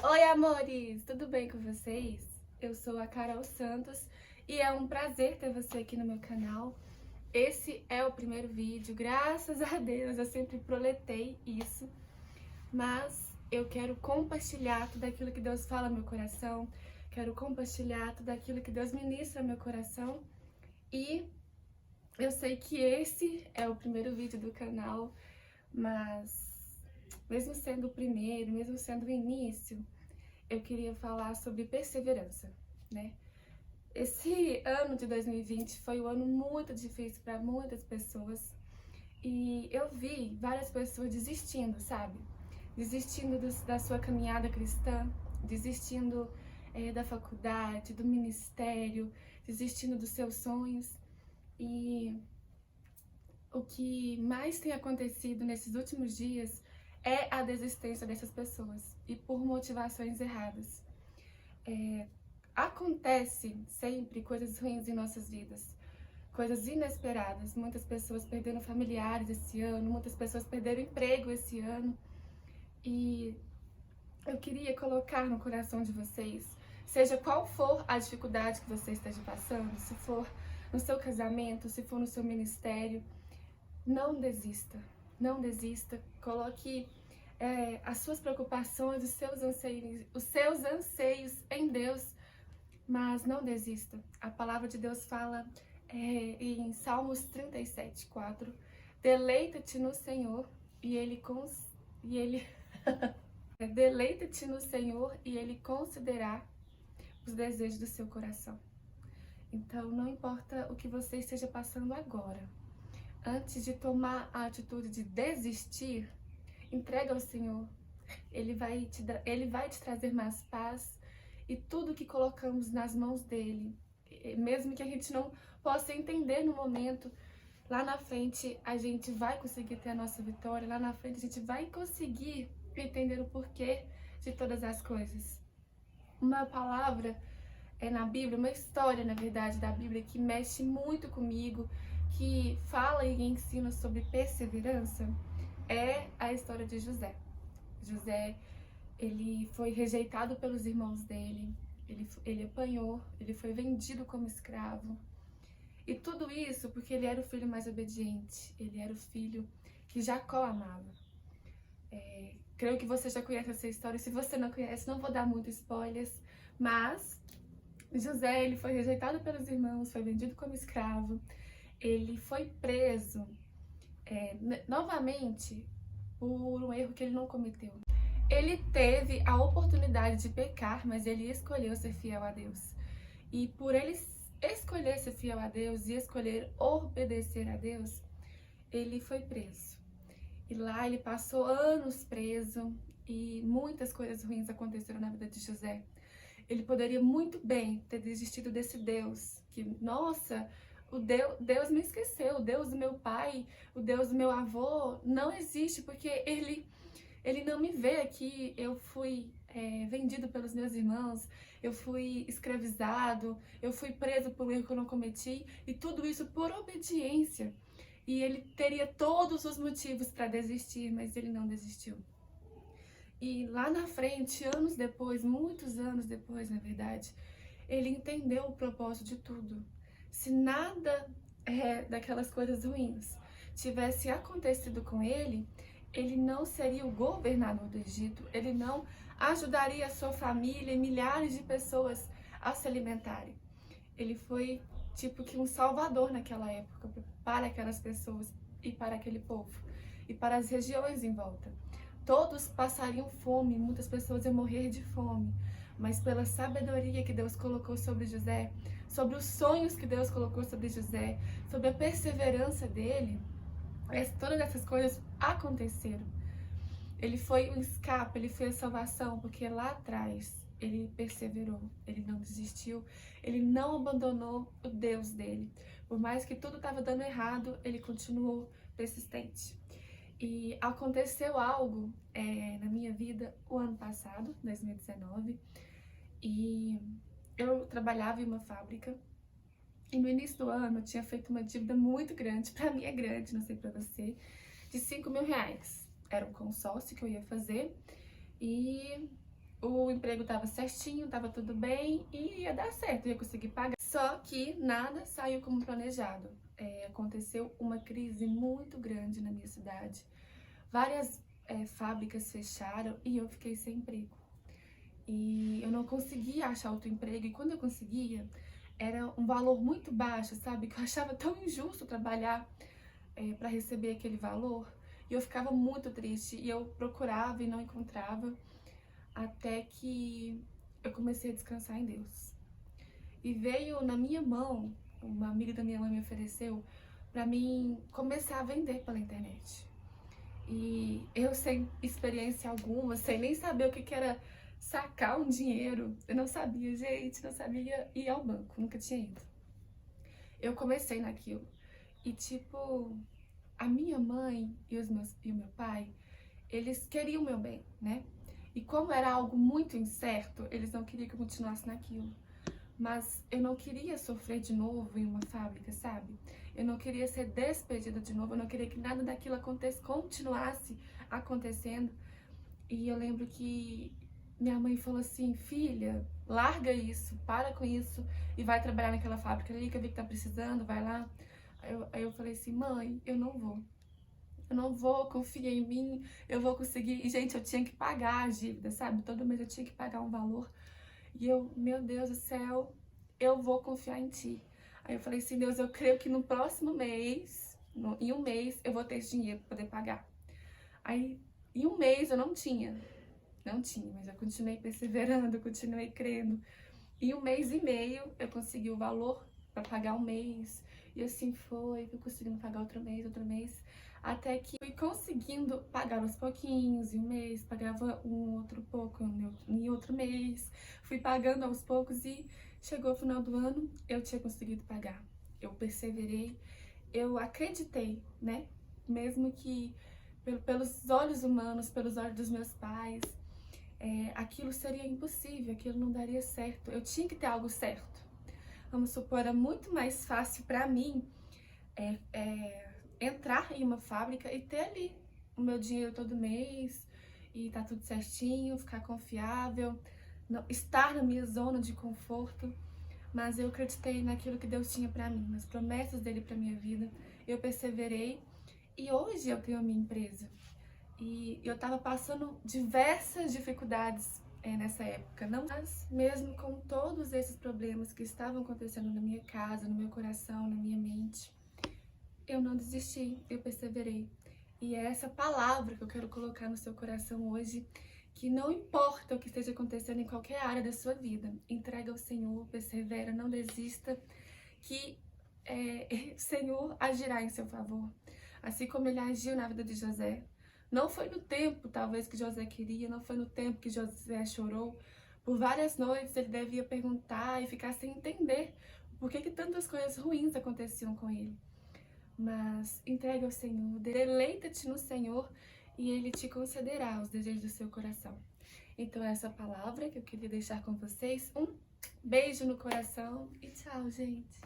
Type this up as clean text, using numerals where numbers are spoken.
Oi, amores! Tudo bem com vocês? Eu sou a Carol Santos e é um prazer ter você aqui no meu canal. Esse é o primeiro vídeo, graças a Deus, eu sempre proletei isso, mas eu quero compartilhar tudo aquilo que Deus fala no meu coração, quero compartilhar tudo aquilo que Deus ministra no meu coração e eu sei que esse é o primeiro vídeo do canal, mas mesmo sendo o primeiro, mesmo sendo o início, eu queria falar sobre perseverança, né? Esse ano de 2020 foi um ano muito difícil para muitas pessoas e eu vi várias pessoas desistindo, sabe? Desistindo da sua caminhada cristã, desistindo da faculdade, do ministério, desistindo dos seus sonhos. E o que mais tem acontecido nesses últimos dias é a desistência dessas pessoas e por motivações erradas. Acontece sempre coisas ruins em nossas vidas, coisas inesperadas. Muitas pessoas perderam familiares esse ano, muitas pessoas perderam emprego esse ano. E eu queria colocar no coração de vocês, seja qual for a dificuldade que você esteja passando, se for no seu casamento, se for no seu ministério, não desista, não desista. Coloque as suas preocupações, os seus anseios em Deus, mas não desista. A palavra de Deus fala em Salmos 37:4, deleita-te no Senhor e Ele deleita-te no Senhor e Ele concederá os desejos do seu coração. Então, não importa o que você esteja passando agora, antes de tomar a atitude de desistir, entrega ao Senhor. Ele vai te trazer mais paz e tudo que colocamos nas mãos dele, mesmo que a gente não possa entender no momento, lá na frente a gente vai conseguir ter a nossa vitória, lá na frente a gente vai conseguir entender o porquê de todas as coisas. Uma palavra na Bíblia, uma história, na verdade, da Bíblia que mexe muito comigo, que fala e ensina sobre perseverança, é a história de José. José, ele foi rejeitado pelos irmãos dele, ele apanhou, ele foi vendido como escravo. E tudo isso porque ele era o filho mais obediente, ele era o filho que Jacó amava. Creio que você já conhece essa história, se você não conhece, não vou dar muitos spoilers, mas José, ele foi rejeitado pelos irmãos, foi vendido como escravo, ele foi preso novamente por um erro que ele não cometeu. Ele teve a oportunidade de pecar, mas ele escolheu ser fiel a Deus. E por ele escolher ser fiel a Deus e escolher obedecer a Deus, ele foi preso. E lá ele passou anos preso e muitas coisas ruins aconteceram na vida de José. Ele poderia muito bem ter desistido desse Deus, que, nossa, Deus me esqueceu, o Deus do meu pai, o Deus do meu avô não existe, porque ele não me vê aqui, eu fui vendido pelos meus irmãos, eu fui escravizado, eu fui preso por um erro que eu não cometi, e tudo isso por obediência. E ele teria todos os motivos para desistir, mas ele não desistiu. E lá na frente, anos depois, muitos anos depois, na verdade, ele entendeu o propósito de tudo. Se nada daquelas coisas ruins tivesse acontecido com ele, ele não seria o governador do Egito, ele não ajudaria a sua família e milhares de pessoas a se alimentarem. Ele foi tipo que um salvador naquela época para aquelas pessoas e para aquele povo e para as regiões em volta. Todos passariam fome, muitas pessoas iam morrer de fome, mas pela sabedoria que Deus colocou sobre José, sobre os sonhos que Deus colocou sobre José, sobre a perseverança dele, todas essas coisas aconteceram. Ele foi um escape, ele foi a salvação, porque lá atrás ele perseverou, ele não desistiu, ele não abandonou o Deus dele. Por mais que tudo estava dando errado, ele continuou persistente. E aconteceu algo na minha vida o ano passado, 2019, e eu trabalhava em uma fábrica e no início do ano eu tinha feito uma dívida muito grande, pra mim é grande, não sei pra você, de R$ 5.000. Era um consórcio que eu ia fazer e o emprego tava certinho, tava tudo bem e ia dar certo, ia conseguir pagar. Só que nada saiu como planejado. Aconteceu uma crise muito grande na minha cidade. Várias fábricas fecharam e eu fiquei sem emprego. E eu não conseguia achar outro emprego. E quando eu conseguia, era um valor muito baixo, sabe? Que eu achava tão injusto trabalhar para receber aquele valor. E eu ficava muito triste. E eu procurava e não encontrava. Até que eu comecei a descansar em Deus. E veio na minha mão, uma amiga da minha mãe me ofereceu para mim começar a vender pela internet. E eu sem experiência alguma, sem nem saber o que era sacar um dinheiro, eu não sabia, gente, não sabia ir ao banco, nunca tinha ido. Eu comecei naquilo. E tipo, a minha mãe e o meu pai, eles queriam o meu bem, né? E como era algo muito incerto, eles não queriam que eu continuasse naquilo. Mas eu não queria sofrer de novo em uma fábrica, sabe? Eu não queria ser despedida de novo, eu não queria que nada daquilo continuasse acontecendo. E eu lembro que minha mãe falou assim: filha, larga isso, para com isso e vai trabalhar naquela fábrica ali que eu vi que tá precisando, vai lá. Aí eu falei assim: mãe, eu não vou. Eu não vou, confia em mim, eu vou conseguir. E, gente, eu tinha que pagar a dívida, sabe? Todo mês eu tinha que pagar um valor. E eu, meu Deus do céu, eu vou confiar em ti. Aí eu falei assim: Deus, eu creio que no próximo mês, em um mês, eu vou ter esse dinheiro para poder pagar. Aí, em um mês eu não tinha, mas eu continuei perseverando, eu continuei crendo. Em um mês e meio eu consegui o valor para pagar um mês. E assim fui conseguindo pagar outro mês. Até que fui conseguindo pagar aos pouquinhos, em um mês, pagava um outro pouco em outro mês. Fui pagando aos poucos e chegou o final do ano, eu tinha conseguido pagar. Eu perseverei, eu acreditei, né? Mesmo que pelos olhos humanos, pelos olhos dos meus pais, aquilo seria impossível, aquilo não daria certo. Eu tinha que ter algo certo. Vamos supor, era muito mais fácil para mim entrar em uma fábrica e ter ali o meu dinheiro todo mês e tá tudo certinho, ficar confiável, estar na minha zona de conforto. Mas eu acreditei naquilo que Deus tinha para mim, nas promessas dele para minha vida. Eu perseverei e hoje eu tenho a minha empresa. E eu tava passando diversas dificuldades nessa época, não, mas mesmo com todos esses problemas que estavam acontecendo na minha casa, no meu coração, na minha mente, eu não desisti, eu perseverei. E é essa palavra que eu quero colocar no seu coração hoje, que não importa o que esteja acontecendo em qualquer área da sua vida, entrega ao Senhor, persevera, não desista, que o Senhor agirá em seu favor. Assim como ele agiu na vida de José. Não foi no tempo, talvez, que José queria, não foi no tempo que José chorou. Por várias noites ele devia perguntar e ficar sem entender por que tantas coisas ruins aconteciam com ele. Mas entrega ao Senhor, deleita-te no Senhor e Ele te concederá os desejos do seu coração. Então, essa palavra que eu queria deixar com vocês. Um beijo no coração e tchau, gente!